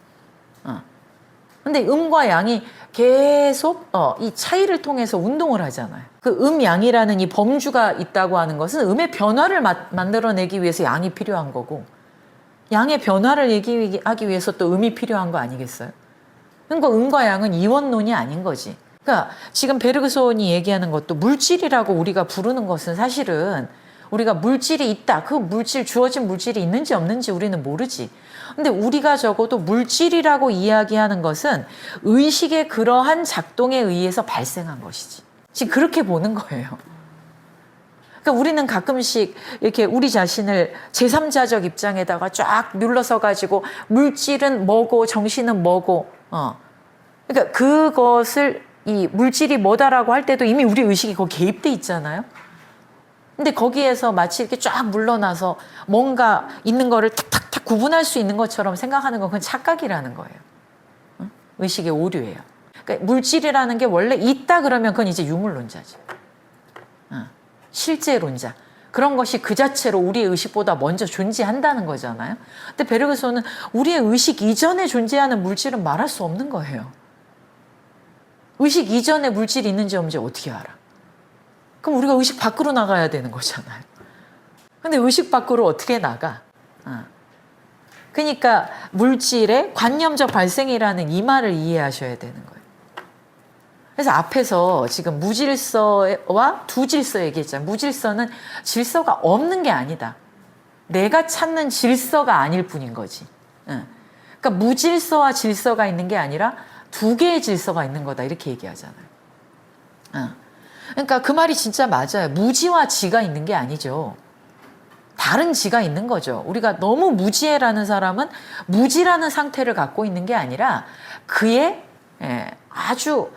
근데 음과 양이 계속 이 차이를 통해서 운동을 하잖아요. 그 양이라는 이 범주가 있다고 하는 것은 음의 변화를 만들어내기 위해서 양이 필요한 거고 양의 변화를 얘기하기 위해서 또 음이 필요한 거 아니겠어요? 그러니까 음과 양은 이원론이 아닌 거지. 그러니까 지금 베르그손이 얘기하는 것도 물질이라고 우리가 부르는 것은 사실은 우리가 물질이 있다. 그 물질, 주어진 물질이 있는지 없는지 우리는 모르지. 근데 우리가 적어도 물질이라고 이야기하는 것은 의식의 그러한 작동에 의해서 발생한 것이지. 지금 그렇게 보는 거예요. 그러니까 우리는 가끔씩 이렇게 우리 자신을 제3자적 입장에다가 쫙 눌러서 가지고 물질은 뭐고 정신은 뭐고 그러니까 그것을 이 물질이 뭐다라고 할 때도 이미 우리 의식이 거기 개입돼 있잖아요. 근데 거기에서 마치 이렇게 쫙 물러나서 뭔가 있는 거를 탁탁탁 구분할 수 있는 것처럼 생각하는 건 그건 착각이라는 거예요. 의식의 오류예요. 그러니까 물질이라는 게 원래 있다 그러면 그건 이제 유물론자지. 실제론자. 그런 것이 그 자체로 우리의 의식보다 먼저 존재한다는 거잖아요. 근데 베르그손은 우리의 의식 이전에 존재하는 물질은 말할 수 없는 거예요. 의식 이전에 물질이 있는지 없는지 어떻게 알아? 그럼 우리가 의식 밖으로 나가야 되는 거잖아요. 근데 의식 밖으로 어떻게 나가? 그러니까 물질의 관념적 발생이라는 이 말을 이해하셔야 되는 거예요. 그래서 앞에서 지금 무질서와 두질서 얘기했잖아요. 무질서는 질서가 없는 게 아니다. 내가 찾는 질서가 아닐 뿐인 거지. 그러니까 무질서와 질서가 있는 게 아니라 두 개의 질서가 있는 거다. 이렇게 얘기하잖아요. 그러니까 그 말이 진짜 맞아요. 무지와 지가 있는 게 아니죠. 다른 지가 있는 거죠. 우리가 너무 무지해라는 사람은 무지라는 상태를 갖고 있는 게 아니라 그의 아주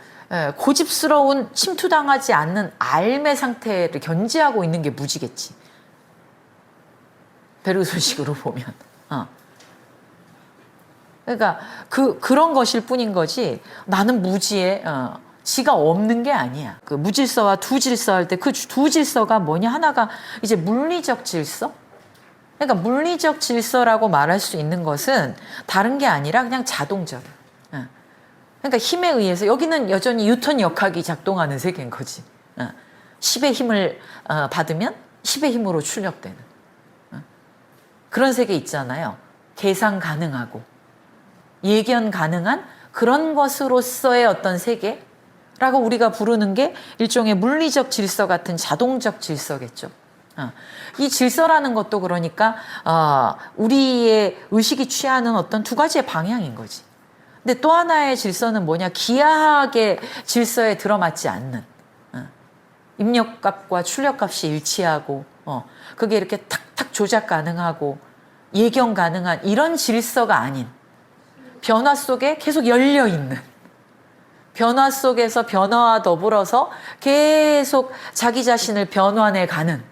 고집스러운 침투당하지 않는 알매 상태를 견지하고 있는 게 무지겠지. 베르그손식으로 보면. 그러니까 그런 것일 뿐인 거지 나는 무지해. 지가 없는 게 아니야. 그 무질서와 두질서 할 때 그 두질서가 뭐냐? 하나가 이제 물리적 질서? 그러니까 물리적 질서라고 말할 수 있는 것은 다른 게 아니라 그냥 자동적이야. 그러니까 힘에 의해서 여기는 여전히 뉴턴 역학이 작동하는 세계인 거지. 10의 힘을 받으면 10의 힘으로 출력되는 그런 세계 있잖아요. 계산 가능하고 예견 가능한 그런 것으로서의 어떤 세계라고 우리가 부르는 게 일종의 물리적 질서 같은 자동적 질서겠죠. 이 질서라는 것도 그러니까 우리의 의식이 취하는 어떤 두 가지의 방향인 거지. 근데 또 하나의 질서는 뭐냐? 기하학의 질서에 들어맞지 않는 입력값과 출력값이 일치하고 그게 이렇게 탁탁 조작 가능하고 예견 가능한 이런 질서가 아닌 변화 속에 계속 열려 있는 변화 속에서 변화와 더불어서 계속 자기 자신을 변환해 가는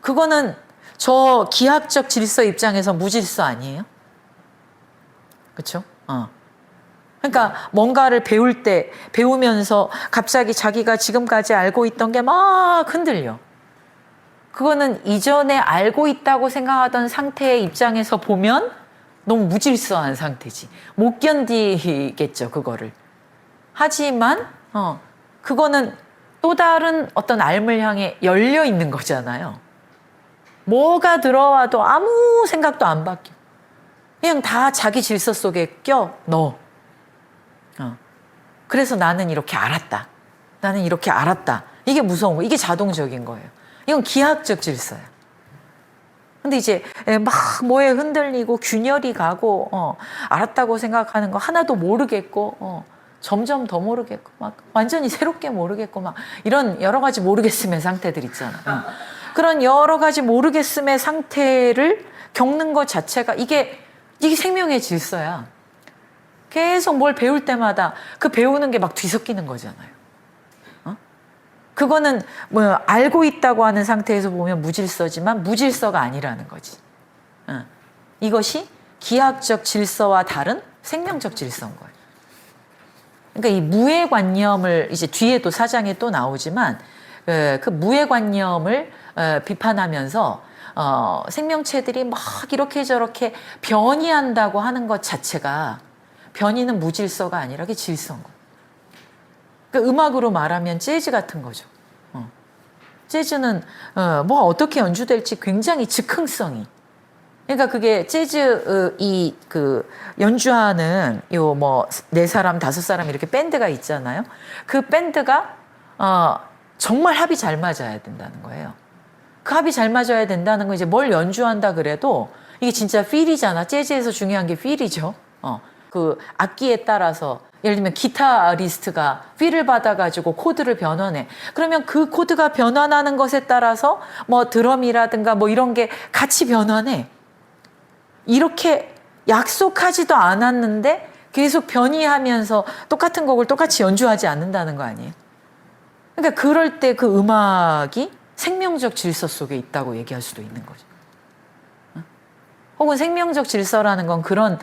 그거는 저 기하학적 질서 입장에서 무질서 아니에요? 그렇죠? 그러니까 뭔가를 배울 때 배우면서 갑자기 자기가 지금까지 알고 있던 게 막 흔들려. 그거는 이전에 알고 있다고 생각하던 상태의 입장에서 보면 너무 무질서한 상태지. 못 견디겠죠, 그거를. 하지만 그거는 또 다른 어떤 알을 향해 열려 있는 거잖아요. 뭐가 들어와도 아무 생각도 안 바뀌어. 그냥 다 자기 질서 속에 껴 넣어. 그래서 나는 이렇게 알았다. 나는 이렇게 알았다. 이게 무서운 거. 이게 자동적인 거예요. 이건 기하학적 질서야. 근데 이제 막 뭐에 흔들리고 균열이 가고 알았다고 생각하는 거 하나도 모르겠고 점점 더 모르겠고 막 완전히 새롭게 모르겠고 막 이런 여러 가지 모르겠음의 상태들 있잖아. 그런 여러 가지 모르겠음의 상태를 겪는 것 자체가 이게 생명의 질서야. 계속 뭘 배울 때마다 그 배우는 게 막 뒤섞이는 거잖아요. 그거는 뭐 알고 있다고 하는 상태에서 보면 무질서지만 무질서가 아니라는 거지. 이것이 기하학적 질서와 다른 생명적 질서인 거예요. 그러니까 이 무해관념을 이제 뒤에도 사장에 또 나오지만 그 무해관념을 비판하면서 생명체들이 막 이렇게 저렇게 변이한다고 하는 것 자체가 변이는 무질서가 아니라 그게 질서인 거예요. 그러니까 음악으로 말하면 재즈 같은 거죠. 재즈는 뭐가 어떻게 연주될지 굉장히 즉흥성이. 그러니까 그게 재즈 그 연주하는 요 뭐 4사람 5사람 이렇게 밴드가 있잖아요. 그 밴드가 정말 합이 잘 맞아야 된다는 거예요. 그 합이 잘 맞아야 된다는 건 이제 뭘 연주한다 그래도 이게 진짜 필이잖아. 재즈에서 중요한 게 필이죠. 그 악기에 따라서 예를 들면 기타리스트가 필을 받아가지고 코드를 변환해. 그러면 그 코드가 변환하는 것에 따라서 뭐 드럼이라든가 뭐 이런 게 같이 변환해. 이렇게 약속하지도 않았는데 계속 변이하면서 똑같은 곡을 똑같이 연주하지 않는다는 거 아니에요? 그러니까 그럴 때 그 음악이 생명적 질서 속에 있다고 얘기할 수도 있는 거죠. 혹은 생명적 질서라는 건 그런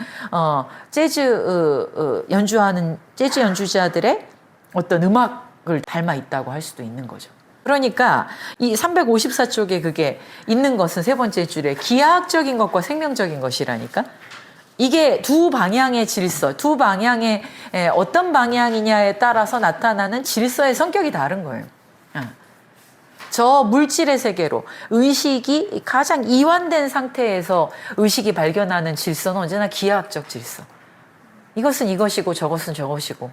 재즈 연주하는 재즈 연주자들의 어떤 음악을 닮아 있다고 할 수도 있는 거죠. 그러니까 이 354쪽에 그게 있는 것은 세 번째 줄에 기하학적인 것과 생명적인 것이라니까 이게 두 방향의 질서, 두 방향의 어떤 방향이냐에 따라서 나타나는 질서의 성격이 다른 거예요. 저 물질의 세계로 의식이 가장 이완된 상태에서 의식이 발견하는 질서는 언제나 기하학적 질서. 이것은 이것이고 저것은 저것이고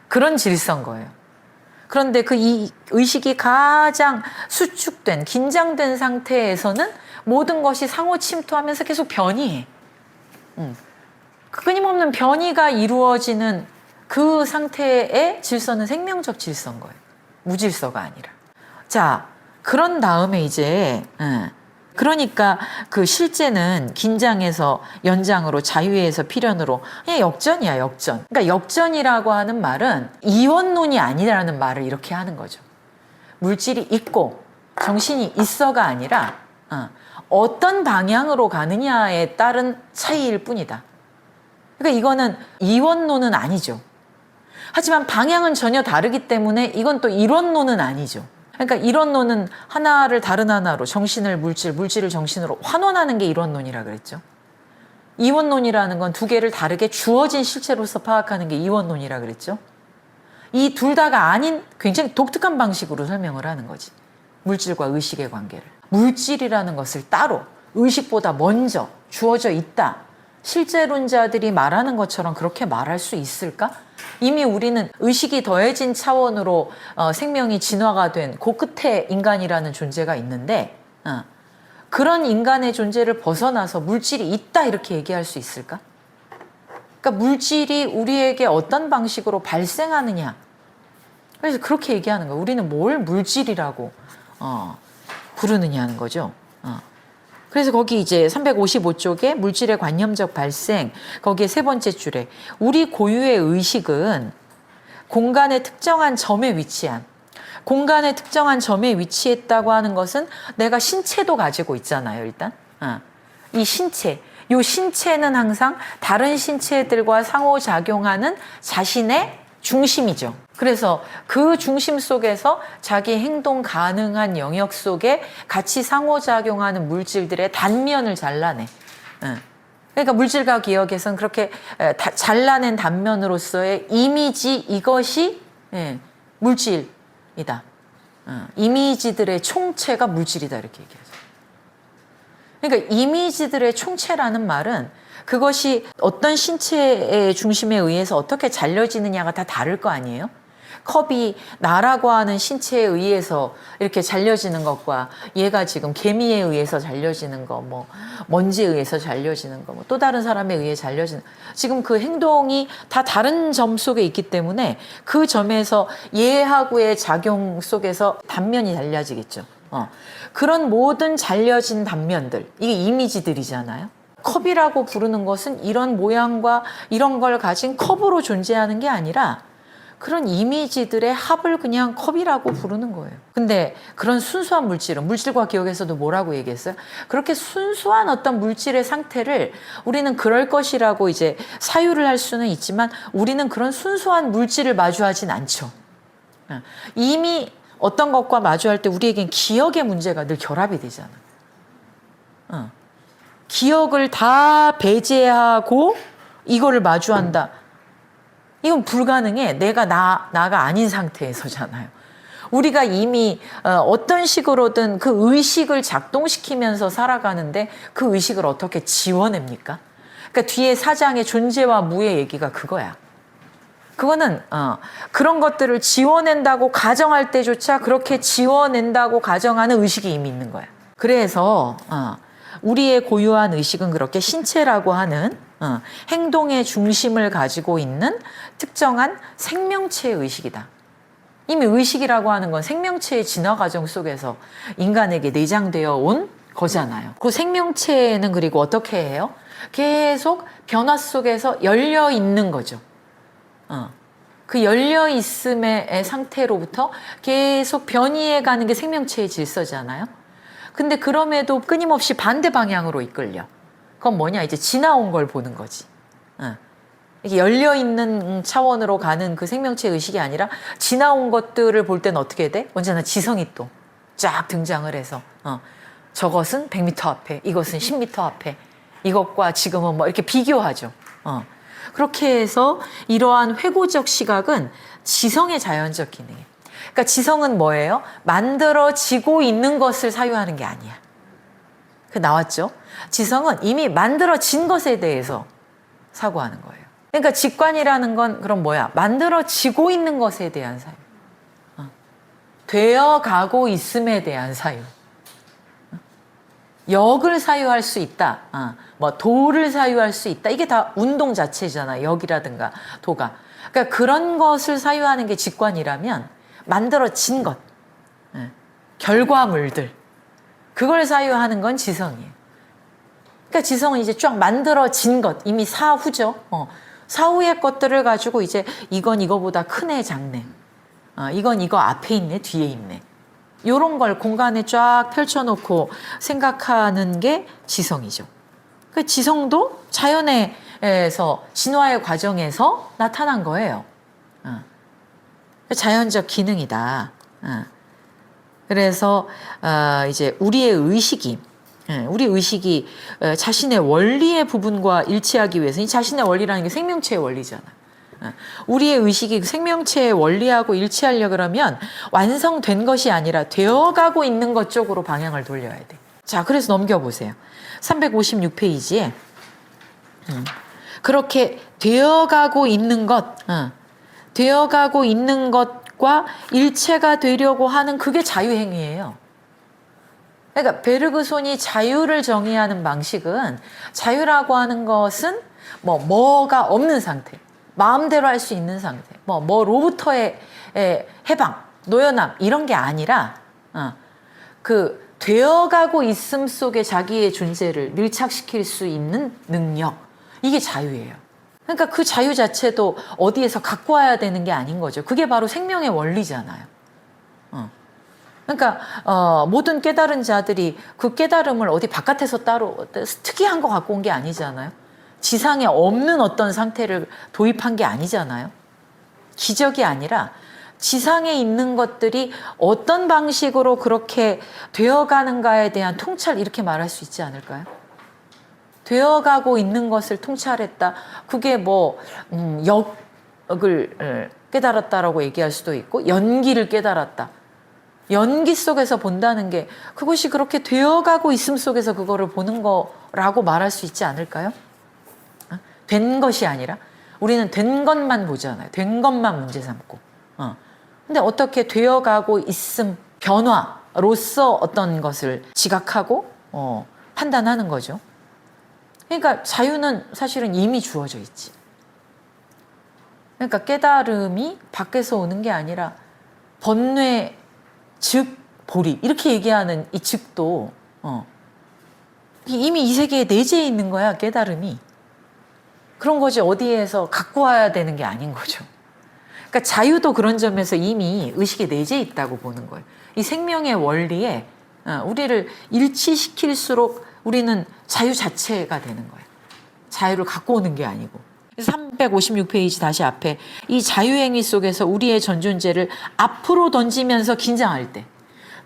그런 질서인 거예요. 그런데 그 이 의식이 가장 수축된 긴장된 상태에서는 모든 것이 상호 침투하면서 계속 변이해. 끊임없는 변이가 이루어지는 그 상태의 질서는 생명적 질서인 거예요. 무질서가 아니라. 자, 그런 다음에 이제 그러니까 그 실제는 긴장에서 연장으로 자유에서 필연으로 그냥 역전이야, 역전. 그러니까 역전이라고 하는 말은 이원론이 아니라는 말을 이렇게 하는 거죠. 물질이 있고 정신이 있어가 아니라 어떤 방향으로 가느냐에 따른 차이일 뿐이다. 그러니까 이거는 이원론은 아니죠. 하지만 방향은 전혀 다르기 때문에 이건 또 이론론은 아니죠. 그러니까 이론론은 하나를 다른 하나로 정신을 물질을 정신으로 환원하는 게 이론론이라 그랬죠. 이원론이라는 건 두 개를 다르게 주어진 실체로서 파악하는 게 이원론이라 그랬죠. 이 둘 다가 아닌 굉장히 독특한 방식으로 설명을 하는 거지. 물질과 의식의 관계를. 물질이라는 것을 따로 의식보다 먼저 주어져 있다. 실제론자들이 말하는 것처럼 그렇게 말할 수 있을까? 이미 우리는 의식이 더해진 차원으로 생명이 진화가 된 그 끝에 인간이라는 존재가 있는데 그런 인간의 존재를 벗어나서 물질이 있다 이렇게 얘기할 수 있을까? 그러니까 물질이 우리에게 어떤 방식으로 발생하느냐. 그래서 그렇게 얘기하는 거예요. 우리는 뭘 물질이라고 부르느냐는 거죠. 그래서 거기 이제 355쪽에 물질의 관념적 발생, 거기에 세 번째 줄에 우리 고유의 의식은 공간의 특정한 점에 위치한, 공간의 특정한 점에 위치했다고 하는 것은 내가 신체도 가지고 있잖아요, 일단. 이 신체, 이 신체는 항상 다른 신체들과 상호작용하는 자신의 중심이죠. 그래서 그 중심 속에서 자기 행동 가능한 영역 속에 같이 상호작용하는 물질들의 단면을 잘라내. 그러니까 물질과 기억에서는 그렇게 잘라낸 단면으로서의 이미지, 이것이 물질이다. 이미지들의 총체가 물질이다 이렇게 얘기하죠. 그러니까 이미지들의 총체라는 말은 그것이 어떤 신체의 중심에 의해서 어떻게 잘려지느냐가 다 다를 거 아니에요? 컵이 나라고 하는 신체에 의해서 이렇게 잘려지는 것과 얘가 지금 개미에 의해서 잘려지는 거, 뭐 먼지에 의해서 잘려지는 거, 뭐 또 다른 사람에 의해 잘려지는 지금 그 행동이 다 다른 점 속에 있기 때문에 그 점에서 얘하고의 작용 속에서 단면이 잘려지겠죠. 그런 모든 잘려진 단면들, 이게 이미지들이잖아요. 컵이라고 부르는 것은 이런 모양과 이런 걸 가진 컵으로 존재하는 게 아니라 그런 이미지들의 합을 그냥 컵이라고 부르는 거예요. 근데 그런 순수한 물질은 물질과 기억에서도 뭐라고 얘기했어요? 그렇게 순수한 어떤 물질의 상태를 우리는 그럴 것이라고 이제 사유를 할 수는 있지만 우리는 그런 순수한 물질을 마주하진 않죠. 이미 어떤 것과 마주할 때 우리에겐 기억의 문제가 늘 결합이 되잖아. 기억을 다 배제하고 이거를 마주한다. 이건 불가능해. 내가 나가 아닌 상태에서잖아요. 우리가 이미 어떤 식으로든 그 의식을 작동시키면서 살아가는데 그 의식을 어떻게 지워냅니까? 그러니까 뒤에 사장의 존재와 무의 얘기가 그거야. 그거는 그런 것들을 지워낸다고 가정할 때조차 그렇게 지워낸다고 가정하는 의식이 이미 있는 거야. 그래서 우리의 고유한 의식은 그렇게 신체라고 하는 행동의 중심을 가지고 있는 특정한 생명체의 의식이다. 이미 의식이라고 하는 건 생명체의 진화 과정 속에서 인간에게 내장되어 온 거잖아요. 그 생명체는 그리고 어떻게 해요? 계속 변화 속에서 열려 있는 거죠. 그 열려 있음의 상태로부터 계속 변이해 가는 게 생명체의 질서잖아요. 근데 그럼에도 끊임없이 반대 방향으로 이끌려. 그건 뭐냐? 이제 지나온 걸 보는 거지. 이게 열려있는 차원으로 가는 그 생명체 의식이 아니라 지나온 것들을 볼 때는 어떻게 돼? 언제나 지성이 또 쫙 등장을 해서 저것은 100m 앞에, 이것은 10m 앞에, 이것과 지금은 뭐 이렇게 비교하죠. 그렇게 해서 이러한 회고적 시각은 지성의 자연적 기능이에요. 그러니까 지성은 뭐예요? 만들어지고 있는 것을 사유하는 게 아니야. 그 나왔죠? 지성은 이미 만들어진 것에 대해서 사고하는 거예요. 그러니까 직관이라는 건 그럼 뭐야? 만들어지고 있는 것에 대한 사유. 되어가고 있음에 대한 사유. 역을 사유할 수 있다. 뭐 도를 사유할 수 있다. 이게 다 운동 자체잖아. 역이라든가 도가. 그러니까 그런 것을 사유하는 게 직관이라면 만들어진 것, 결과물들, 그걸 사유하는 건 지성이에요. 그러니까 지성은 이제 쫙 만들어진 것, 이미 사후죠. 사후의 것들을 가지고 이제 이건 이거보다 크네, 작네. 이건 이거 앞에 있네, 뒤에 있네. 이런 걸 공간에 쫙 펼쳐놓고 생각하는 게 지성이죠. 그 지성도 자연에서 진화의 과정에서 나타난 거예요. 자연적 기능이다. 그래서 이제 우리 의식이 자신의 원리의 부분과 일치하기 위해서, 이 자신의 원리라는 게 생명체의 원리잖아. 우리의 의식이 생명체의 원리하고 일치하려 그러면 완성된 것이 아니라 되어가고 있는 것 쪽으로 방향을 돌려야 돼. 자, 그래서 넘겨보세요. 356페이지에 그렇게 되어가고 있는 것, 되어가고 있는 것과 일체가 되려고 하는 그게 자유행위예요. 그러니까 베르그손이 자유를 정의하는 방식은 자유라고 하는 것은 뭐가 없는 상태, 마음대로 할 수 있는 상태, 뭐로부터의 해방, 노연함 이런 게 아니라 그 되어가고 있음 속에 자기의 존재를 밀착시킬 수 있는 능력, 이게 자유예요. 그러니까 그 자유 자체도 어디에서 갖고 와야 되는 게 아닌 거죠. 그게 바로 생명의 원리잖아요. 그러니까 모든 깨달은 자들이 그 깨달음을 어디 바깥에서 따로 특이한 거 갖고 온 게 아니잖아요. 지상에 없는 어떤 상태를 도입한 게 아니잖아요. 기적이 아니라 지상에 있는 것들이 어떤 방식으로 그렇게 되어가는가에 대한 통찰, 이렇게 말할 수 있지 않을까요? 되어가고 있는 것을 통찰했다. 그게 역을 깨달았다라고 얘기할 수도 있고, 연기를 깨달았다. 연기 속에서 본다는 게 그것이 그렇게 되어가고 있음 속에서 그거를 보는 거라고 말할 수 있지 않을까요? 된 것이 아니라 우리는 된 것만 보잖아요. 된 것만 문제 삼고. 근데 어떻게 되어가고 있음, 변화로서 어떤 것을 지각하고 판단하는 거죠. 그러니까 자유는 사실은 이미 주어져 있지. 그러니까 깨달음이 밖에서 오는 게 아니라 번뇌 즉 보리, 이렇게 얘기하는 이 즉도 이미 이 세계에 내재해 있는 거야, 깨달음이. 그런 거지 어디에서 갖고 와야 되는 게 아닌 거죠. 그러니까 자유도 그런 점에서 이미 의식에 내재해 있다고 보는 거예요. 이 생명의 원리에 우리를 일치시킬수록 우리는 자유 자체가 되는 거예요. 자유를 갖고 오는 게 아니고. 356페이지 다시 앞에 이 자유행위 속에서 우리의 전존재를 앞으로 던지면서 긴장할 때,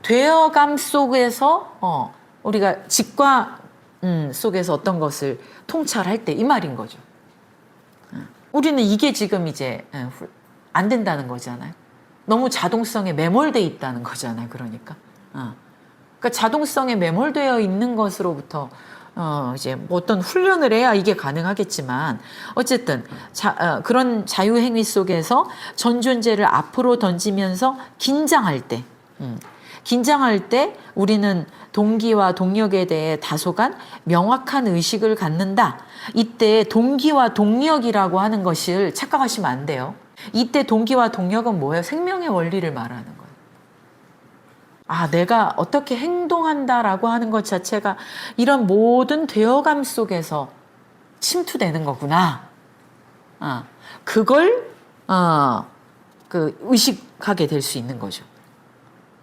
되어감 속에서 우리가 직과 속에서 어떤 것을 통찰할 때, 이 말인 거죠. 우리는 이게 지금 이제 안 된다는 거잖아요. 너무 자동성에 매몰돼 있다는 거잖아요. 그러니까 자동성에 매몰되어 있는 것으로부터 이제 어떤 훈련을 해야 이게 가능하겠지만, 어쨌든 그런 자유행위 속에서 전존재를 앞으로 던지면서 긴장할 때 우리는 동기와 동력에 대해 다소간 명확한 의식을 갖는다. 이때 동기와 동력이라고 하는 것을 착각하시면 안 돼요. 이때 동기와 동력은 뭐예요? 생명의 원리를 말하는 거예요. 내가 어떻게 행동한다라고 하는 것 자체가 이런 모든 되어감 속에서 침투되는 거구나. 그걸 의식하게 될 수 있는 거죠.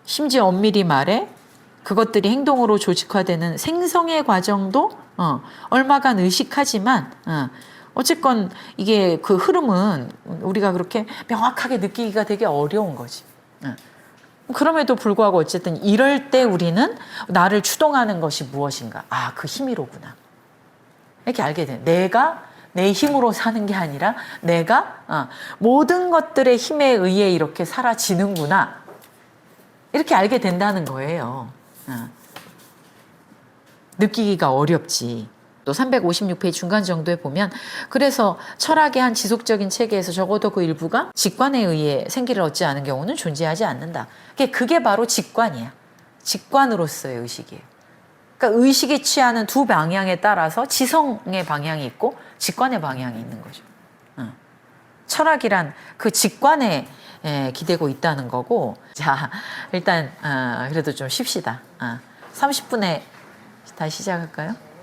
심지어 엄밀히 말해 그것들이 행동으로 조직화되는 생성의 과정도 얼마간 의식하지만 어쨌건 이게 그 흐름은 우리가 그렇게 명확하게 느끼기가 되게 어려운 거지. 그럼에도 불구하고 어쨌든 이럴 때 우리는 나를 추동하는 것이 무엇인가? 그 힘이로구나. 이렇게 알게 돼. 내가 내 힘으로 사는 게 아니라 내가 모든 것들의 힘에 의해 이렇게 사라지는구나. 이렇게 알게 된다는 거예요. 느끼기가 어렵지. 또 356페이지 중간 정도에 보면, 그래서 철학의 한 지속적인 체계에서 적어도 그 일부가 직관에 의해 생기를 얻지 않은 경우는 존재하지 않는다. 그게 바로 직관이야. 직관으로서의 의식이에요. 그러니까 의식이 취하는 두 방향에 따라서 지성의 방향이 있고 직관의 방향이 있는 거죠. 철학이란 그 직관에 기대고 있다는 거고. 자, 일단 그래도 좀 쉽시다. 30분에 다시 시작할까요?